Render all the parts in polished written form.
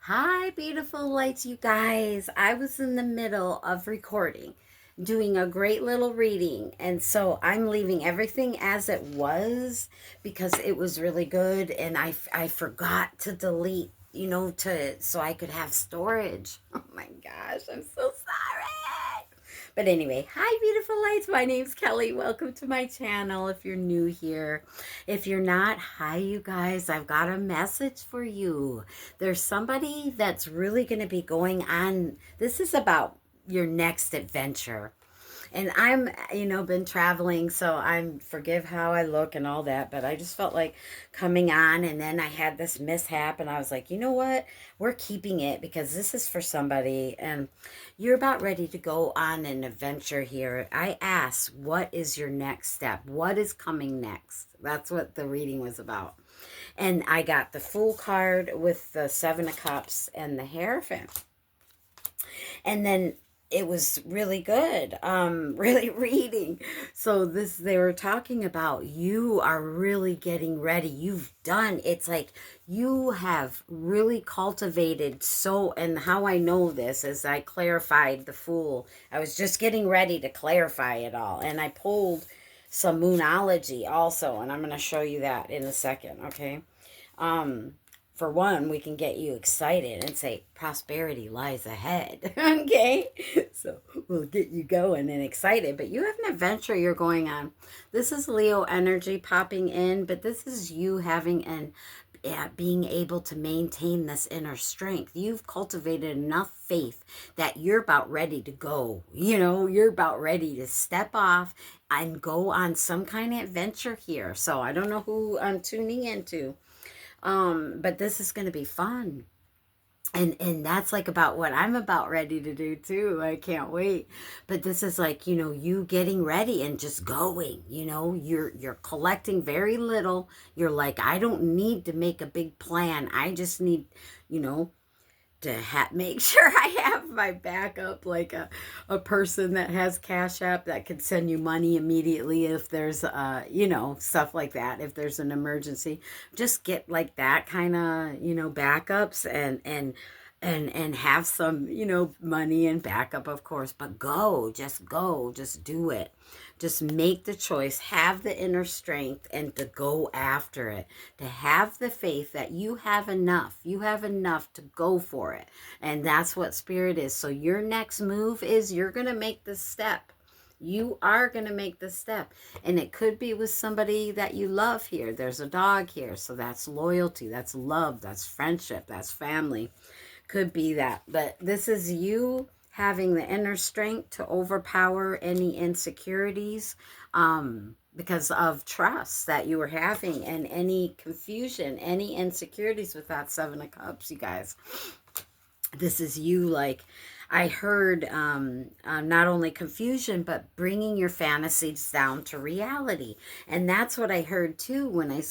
Hi, beautiful lights, you guys. I was in the middle of recording, doing a great little reading, and so I'm leaving everything as it was because it was really good, and I forgot to delete, so I could have storage. Oh my gosh, I'm so sorry. But anyway, hi, beautiful lights. My name's Kelly. Welcome to my channel if you're new here. If you're not, hi, you guys. I've got a message for you. There's somebody that's really going to be going on. This is about your next adventure. And I'm, been traveling, so I'm forgive how I look and all that, but I just felt like coming on, and then I had this mishap, and I was like, you know what? We're keeping it because this is for somebody, and you're about ready to go on an adventure here. I asked, what is your next step? What is coming next? That's what the reading was about. And I got the Fool card with the Seven of Cups and the Hierophant. And then it was really good, really reading. So they were talking about you are really getting ready. You've done, it's like you have really cultivated. So, and how I know this is I clarified the Fool. I was just getting ready to clarify it all. And I pulled some Moonology also, and I'm going to show you that in a second, okay? Um, for one, we can get you excited and say prosperity lies ahead. Okay, so we'll get you going and excited. But you have an adventure you're going on. This is Leo energy popping in, but this is you having an being able to maintain this inner strength. You've cultivated enough faith that you're about ready to go. You're about ready to step off and go on some kind of adventure here. So I don't know who I'm tuning into, but this is going to be fun. And that's like about what I'm about ready to do too. I can't wait. But this is like, you getting ready and just going. You're collecting very little. You're like, I don't need to make a big plan. I just need, you know, to make sure I have my backup, like a person that has Cash App that can send you money immediately if there's stuff like that. If there's an emergency, just get like that kind of backups, and have some money and backup, of course. But go, just do it. Just make the choice, have the inner strength, and to go after it. To have the faith that you have enough. You have enough to go for it. And that's what spirit is. So your next move is you're going to make this step. You are going to make the step. And it could be with somebody that you love here. There's a dog here. So that's loyalty. That's love. That's friendship. That's family. Could be that. But this is you having the inner strength to overpower any insecurities, because of trust that you were having, and any confusion, any insecurities with that Seven of Cups, you guys. This is you, like, I heard, not only confusion, but bringing your fantasies down to reality. And that's what I heard too when I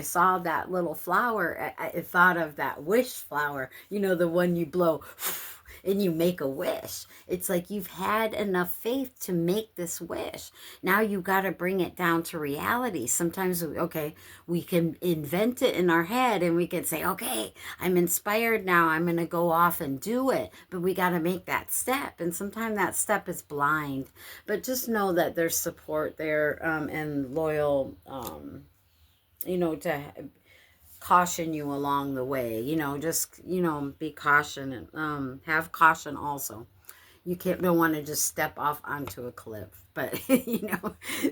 saw that little flower. I thought of that wish flower, the one you blow and you make a wish. It's like you've had enough faith to make this wish. Now you got to bring it down to reality. Sometimes, okay, we can invent it in our head and we can say, okay, I'm inspired now. I'm going to go off and do it. But we got to make that step. And sometimes that step is blind. But just know that there's support there, and loyal, to caution you along the way. Just, be caution, and have caution also. You don't want to just step off onto a cliff. But,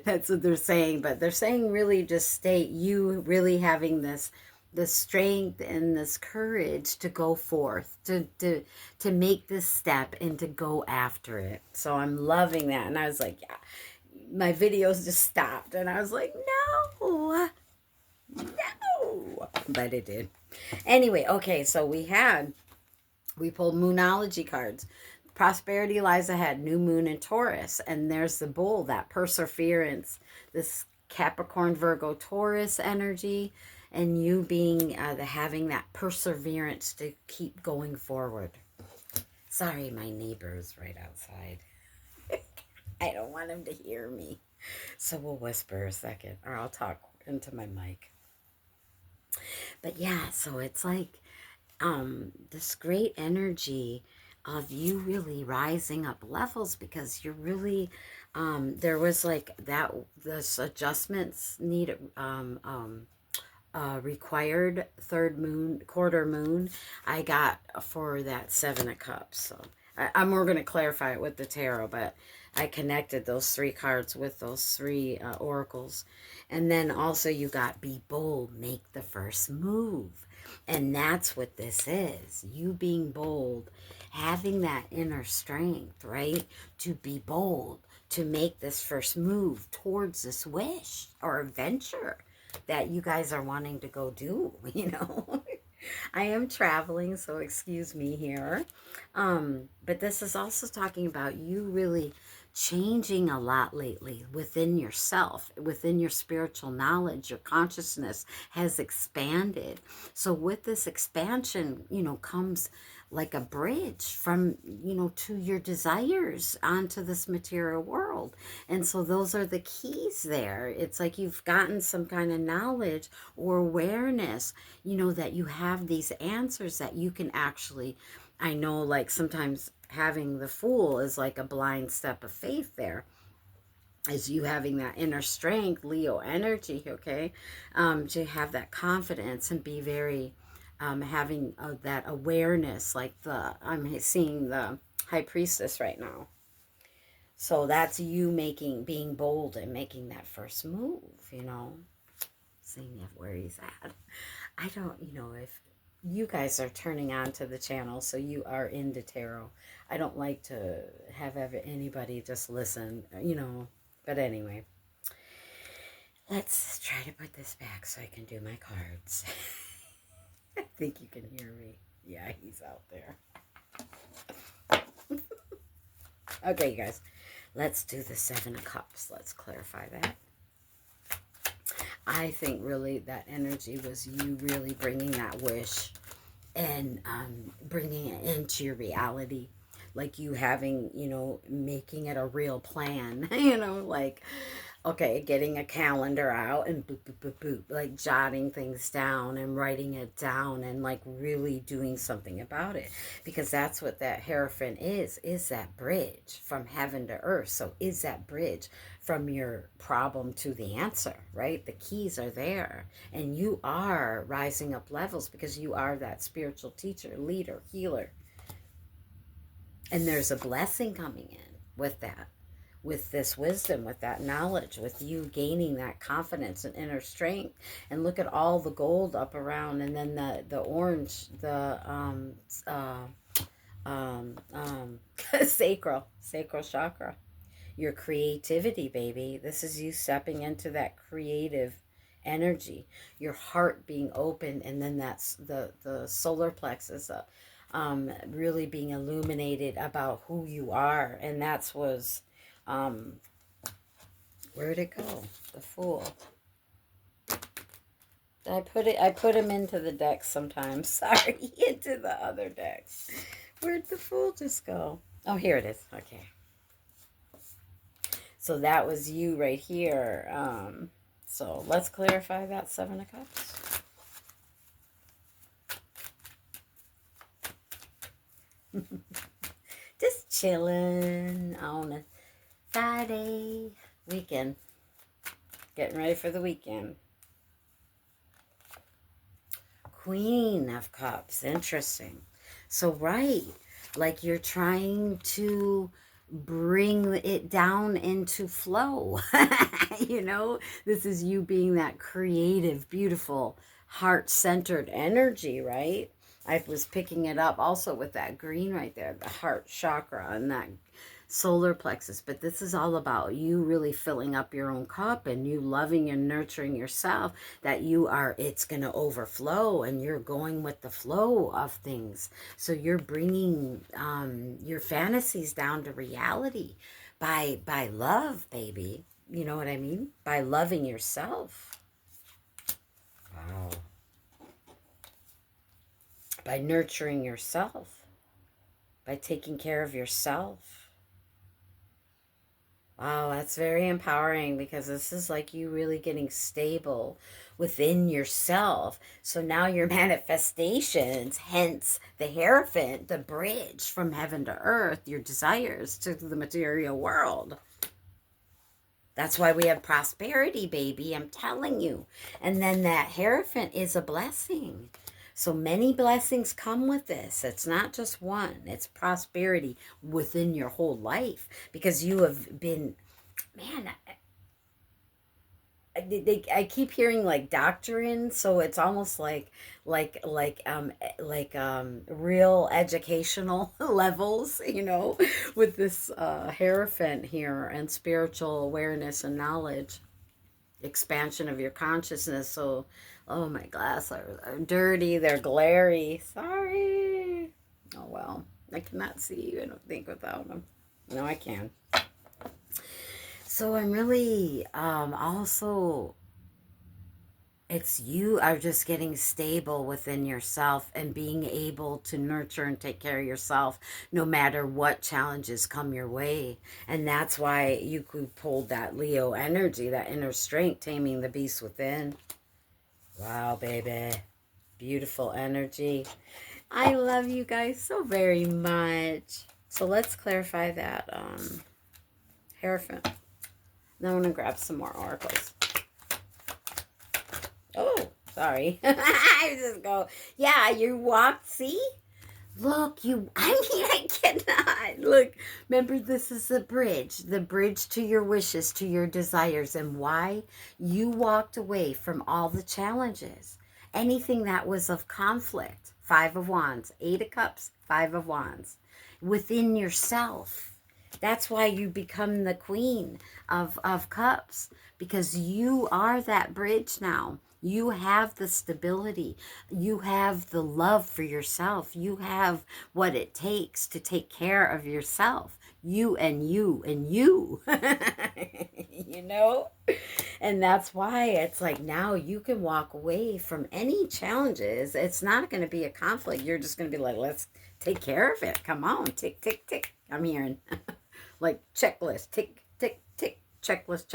that's what they're saying. But they're saying really just state you really having the strength and this courage to go forth, to make this step and to go after it. So I'm loving that. And I was like, yeah, my videos just stopped. And I was like, no, but it did. Anyway, okay, so we pulled Moonology cards. Prosperity lies ahead, new moon in Taurus. And there's the bull, that perseverance, this Capricorn, Virgo, Taurus energy, and you being having that perseverance to keep going forward. Sorry, my neighbor's right outside. I don't want him to hear me. So we'll whisper a second, or I'll talk into my mic. But yeah, so it's like this great energy of you really rising up levels, because you're really there was like that, this adjustments need required third moon, quarter moon, I got for that Seven of Cups. So I'm more going to clarify it with the tarot, but I connected those three cards with those three oracles. And then also you got be bold, make the first move. And that's what this is. You being bold, having that inner strength, right? To be bold, to make this first move towards this wish or adventure that you guys are wanting to go do, you know. I am traveling, so excuse me here. But this is also talking about you really changing a lot lately within yourself, within your spiritual knowledge. Your consciousness has expanded. So with this expansion, you know, comes like a bridge from, you know, to your desires onto this material world. And so those are the keys there. It's like you've gotten some kind of knowledge or awareness, you know, that you have these answers that you can actually, I know, like sometimes having the Fool is like a blind step of faith there, is you having that inner strength, Leo energy, okay, to have that confidence and be very having that awareness, like I'm seeing the High Priestess right now. So that's you being bold and making that first move, you know, seeing where he's at. I don't, you know, if you guys are turning on to the channel, so you are into tarot. I don't like to have anybody just listen, you know, but anyway. Let's try to put this back so I can do my cards. I think you can hear me. Yeah, he's out there. Okay, you guys. Let's do the Seven of Cups. Let's clarify that. I think really that energy was you really bringing that wish and bringing it into your reality. Like you having, you know, making it a real plan, you know, like, okay, getting a calendar out and boop, boop, boop, boop, like jotting things down and writing it down and like really doing something about it. Because that's what that Hierophant is that bridge from heaven to earth. So is that bridge from your problem to the answer, right? The keys are there. And you are rising up levels because you are that spiritual teacher, leader, healer. And there's a blessing coming in with that, with this wisdom, with that knowledge, with you gaining that confidence and inner strength. And look at all the gold up around, and then the orange, the sacral chakra, your creativity, baby. This is you stepping into that creative energy, your heart being open, and then that's the solar plexus really being illuminated about who you are. And that's was where'd it go? The Fool. I put him into the deck sometimes. Sorry, into the other deck. Where'd the Fool just go? Oh, here it is. Okay. So that was you right here. So let's clarify that Seven of Cups. Just chilling on a Friday weekend. Getting ready for the weekend. Queen of Cups. Interesting. So, right. Like you're trying to bring it down into flow. You know, this is you being that creative, beautiful, heart-centered energy, right? I was picking it up also with that green right there, the heart chakra and that solar plexus. But this is all about you really filling up your own cup and you loving and nurturing yourself, that you are, it's going to overflow and you're going with the flow of things. So you're bringing your fantasies down to reality by love, baby. You know what I mean? By loving yourself. Wow. By nurturing yourself. By taking care of yourself. Oh, that's very empowering because this is like you really getting stable within yourself. So now your manifestations, hence the Hierophant, the bridge from heaven to earth, your desires to the material world. That's why we have prosperity, baby. I'm telling you. And then that Hierophant is a blessing. So many blessings come with this. It's not just one, it's prosperity within your whole life because you have been, man, I keep hearing like doctrine, so it's almost like real educational levels, with this Hierophant here and spiritual awareness and knowledge, expansion of your consciousness. So, oh, my glasses are dirty, they're glary. Sorry. Oh well, I cannot see you. I don't think without them. No, I can. So I'm really also it's you are just getting stable within yourself and being able to nurture and take care of yourself no matter what challenges come your way. And that's why you could pull that Leo energy, that inner strength, taming the beast within. Wow, baby. Beautiful energy. I love you guys so very much. So let's clarify that Hierophant. Now I'm going to grab some more oracles. Oh, sorry. I just go, yeah, you walked, see? Look, I cannot. Look, remember, this is the bridge to your wishes, to your desires, and why you walked away from all the challenges. Anything that was of conflict. Five of Wands, Eight of Cups, Five of Wands. Within yourself. That's why you become the Queen of Cups, because you are that bridge now. You have the stability. You have the love for yourself. You have what it takes to take care of yourself. You and you and you. you know? And that's why it's like now you can walk away from any challenges. It's not going to be a conflict. You're just going to be like, let's take care of it. Come on. Tick, tick, tick. I'm hearing like checklist. Tick, tick, tick. Checklist,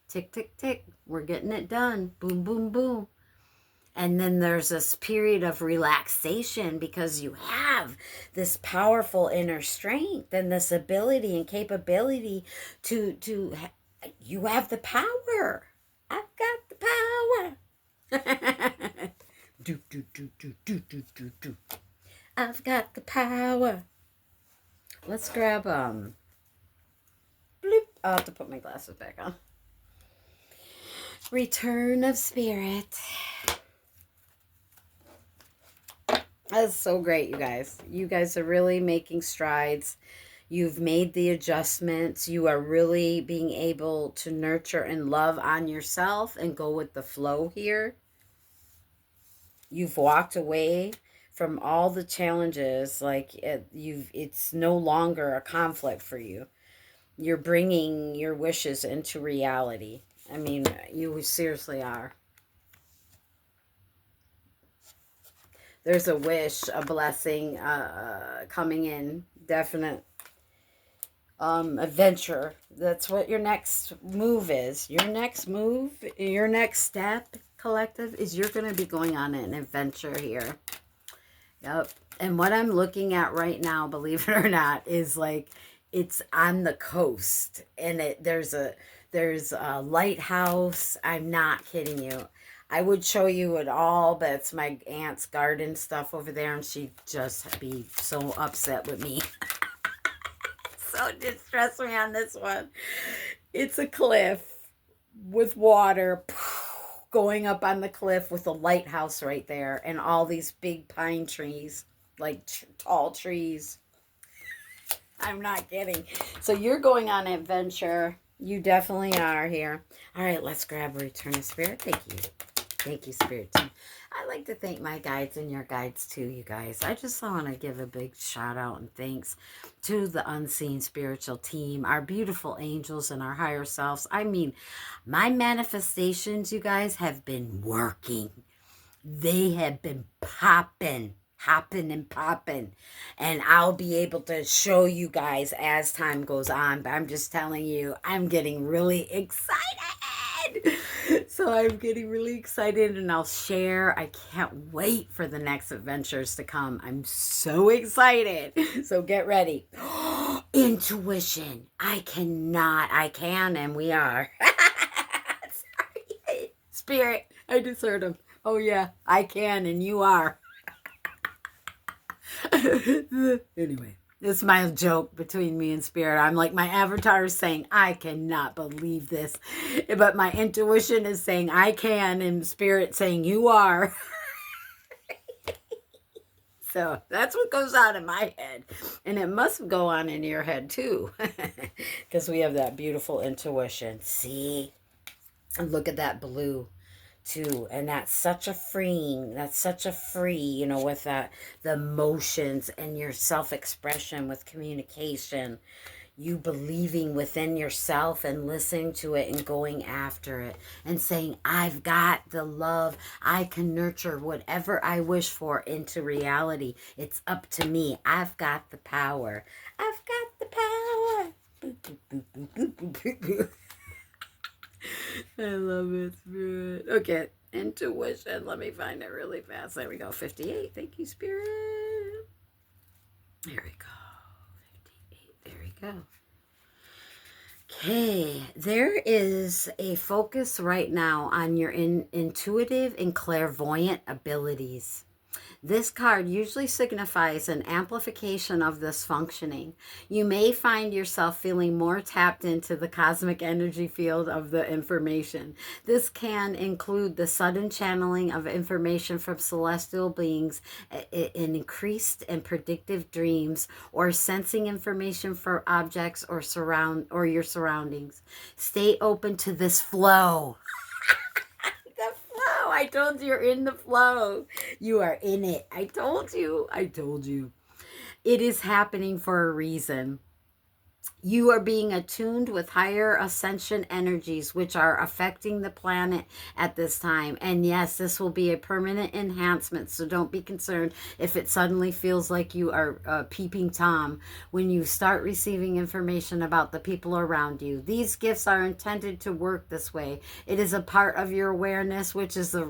Tick, tick, tick. We're getting it done. Boom, boom, boom. And then there's this period of relaxation because you have this powerful inner strength and this ability and capability to you have the power. I've got the power. do, do, do, do, do, do, do, do. I've got the power. Let's grab, bloop. I'll have to put my glasses back on. Return of Spirit. That's so great, you guys. You guys are really making strides. You've made the adjustments. You are really being able to nurture and love on yourself and go with the flow here. You've walked away from all the challenges. Like it's no longer a conflict for you. You're bringing your wishes into reality. I mean, you seriously are. There's a wish, a blessing coming in. Definite adventure. That's what your next move is. Your next move, your next step, collective, is you're going to be going on an adventure here. Yep. And what I'm looking at right now, believe it or not, is like it's on the coast. And there's a lighthouse. I'm not kidding you. I would show you it all, but it's my aunt's garden stuff over there, and she'd just be so upset with me. So distress me on this one. It's a cliff with water going up on the cliff with a lighthouse right there, and all these big pine trees, like tall trees. I'm not kidding. So you're going on an adventure. You definitely are here. All right, let's grab a Return of Spirit. Thank you. Thank you, Spirit Team. I like to thank my guides and your guides too, you guys. I just want to give a big shout out and thanks to the unseen spiritual team, our beautiful angels and our higher selves. I mean, my manifestations, you guys, have been working. They have been popping. hopping and popping. And I'll be able to show you guys as time goes on. But I'm just telling you, I'm getting really excited. So I'm getting really excited and I'll share. I can't wait for the next adventures to come. I'm so excited. So get ready. Intuition. I can, and we are. Sorry. Spirit, I just heard him. Oh, yeah, I can, and you are. Anyway, this is my joke between me and Spirit. I'm like, my avatar is saying, I cannot believe this. But my intuition is saying, I can, and Spirit saying, you are. So that's what goes on in my head. And it must go on in your head too. Because we have that beautiful intuition. See? And look at that blue too. And that's such a freeing, you know, with that, the emotions and your self-expression with communication, you believing within yourself and listening to it and going after it and saying, I've got the love. I can nurture whatever I wish for into reality. It's up to me. I've got the power. I've got the power. I love it, Spirit. Okay, intuition. Let me find it really fast. There we go. 58. Thank you, Spirit. There we go. 58. There we go. Okay, there is a focus right now on your intuitive and clairvoyant abilities. This card usually signifies an amplification of this functioning. You may find yourself feeling more tapped into the cosmic energy field of the information. This can include the sudden channeling of information from celestial beings in increased and predictive dreams, or sensing information from objects or your surroundings. Stay open to this flow. The flow. I told you you're in the flow. You are in it. I told you. It is happening for a reason. You are being attuned with higher ascension energies, which are affecting the planet at this time. And yes, this will be a permanent enhancement. So don't be concerned if it suddenly feels like you are peeping Tom when you start receiving information about the people around you. These gifts are intended to work this way. It is a part of your awareness, which the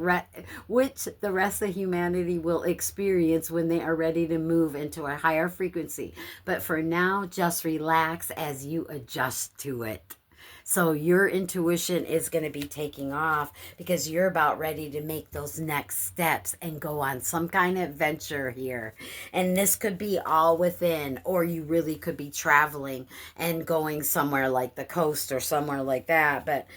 rest of humanity will experience when they are ready to move into a higher frequency. But for now, just relax as you adjust to it. So your intuition is going to be taking off because you're about ready to make those next steps and go on some kind of adventure here. And this could be all within, or you really could be traveling and going somewhere like the coast or somewhere like that. But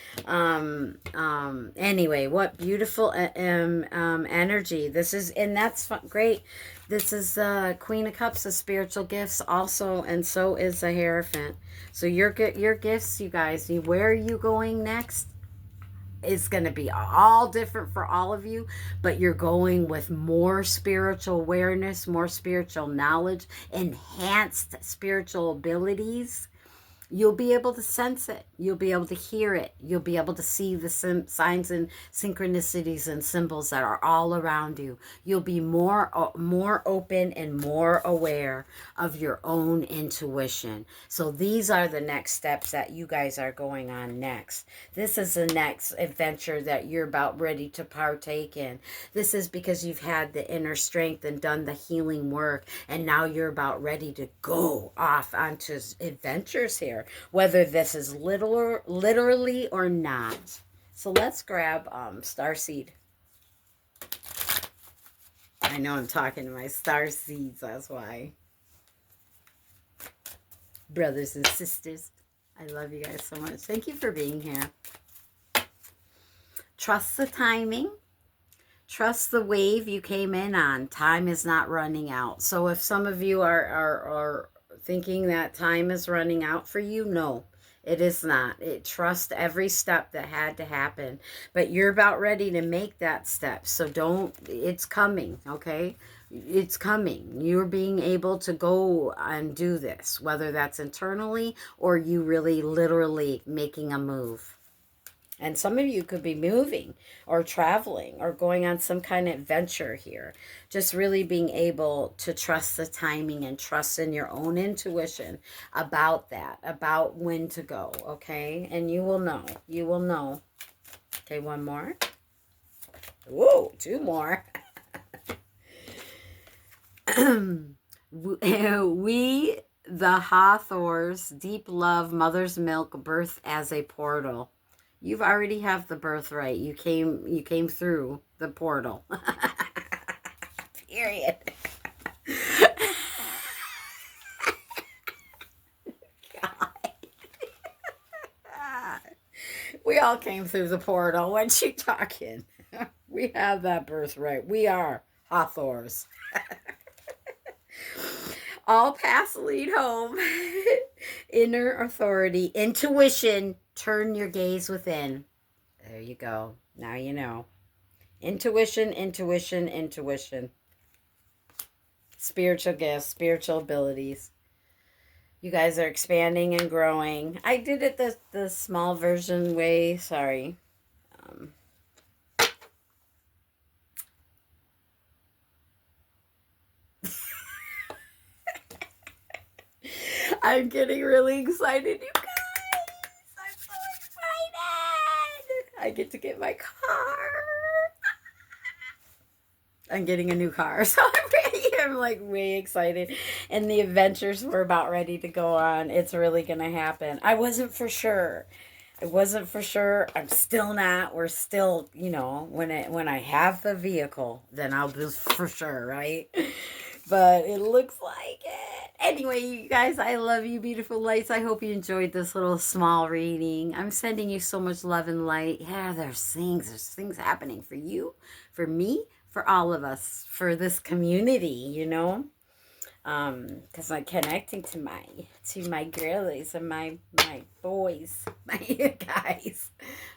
anyway, what beautiful energy this is, and that's great. This is Queen of Cups, the spiritual gifts also, and so is the Hierophant. So your gifts, you guys, where are you going next? It's going to be all different for all of you, but you're going with more spiritual awareness, more spiritual knowledge, enhanced spiritual abilities. You'll be able to sense it. You'll be able to hear it. You'll be able to see the signs and synchronicities and symbols that are all around you. You'll be more open and more aware of your own intuition. So these are the next steps that you guys are going on next. This is the next adventure that you're about ready to partake in. This is because you've had the inner strength and done the healing work, and now you're about ready to go off onto adventures here, whether this is literally or not. So let's grab Starseed. I know I'm talking to my Starseeds, that's why. Brothers and sisters, I love you guys so much. Thank you for being here. Trust the timing. Trust the wave you came in on. Time is not running out. So if some of you are thinking that time is running out for you, no, it is not. Trust every step that had to happen, but you're about ready to make that step. So it's coming. Okay. It's coming. You're being able to go and do this, whether that's internally or you really literally making a move. And some of you could be moving or traveling or going on some kind of adventure here. Just really being able to trust the timing and trust in your own intuition about that, about when to go, okay? And you will know. You will know. Okay, one more. Whoa, two more. We, the Hathors, deep love, mother's milk, birth as a portal. You've already have the birthright. You came through the portal. Period. God. We all came through the portal. What you talking? We have that birthright. We are Hathors. All paths lead home. Inner authority, intuition. Turn your gaze within. There you go. Now you know. Intuition, intuition, intuition. Spiritual gifts, spiritual abilities. You guys are expanding and growing. I did it the small version way. Sorry. I'm getting really excited, you guys. I'm so excited. I get to get my car. I'm getting a new car, so I'm like way excited. And the adventures we're about ready to go on, it's really gonna happen. I wasn't for sure. It wasn't for sure. I'm still not. We're still, when I have the vehicle, then I'll be for sure, right? But it looks like it. Anyway, you guys, I love you, beautiful lights. I hope you enjoyed this little small reading. I'm sending you so much love and light. Yeah, there's things happening for you, for me, for all of us, for this community, because I'm connecting to my girlies and my boys, my guys.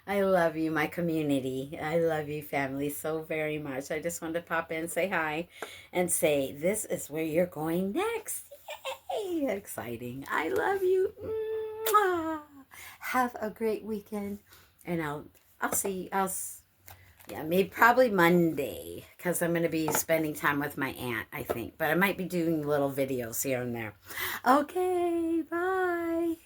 I love you, my community. I love you, family, so very much. I just wanted to pop in, say hi, and say this is where you're going next. Yay! Exciting. I love you. Mwah. Have a great weekend, and I'll see. Yeah, maybe probably Monday, because I'm going to be spending time with my aunt, I think. But I might be doing little videos here and there. Okay, bye.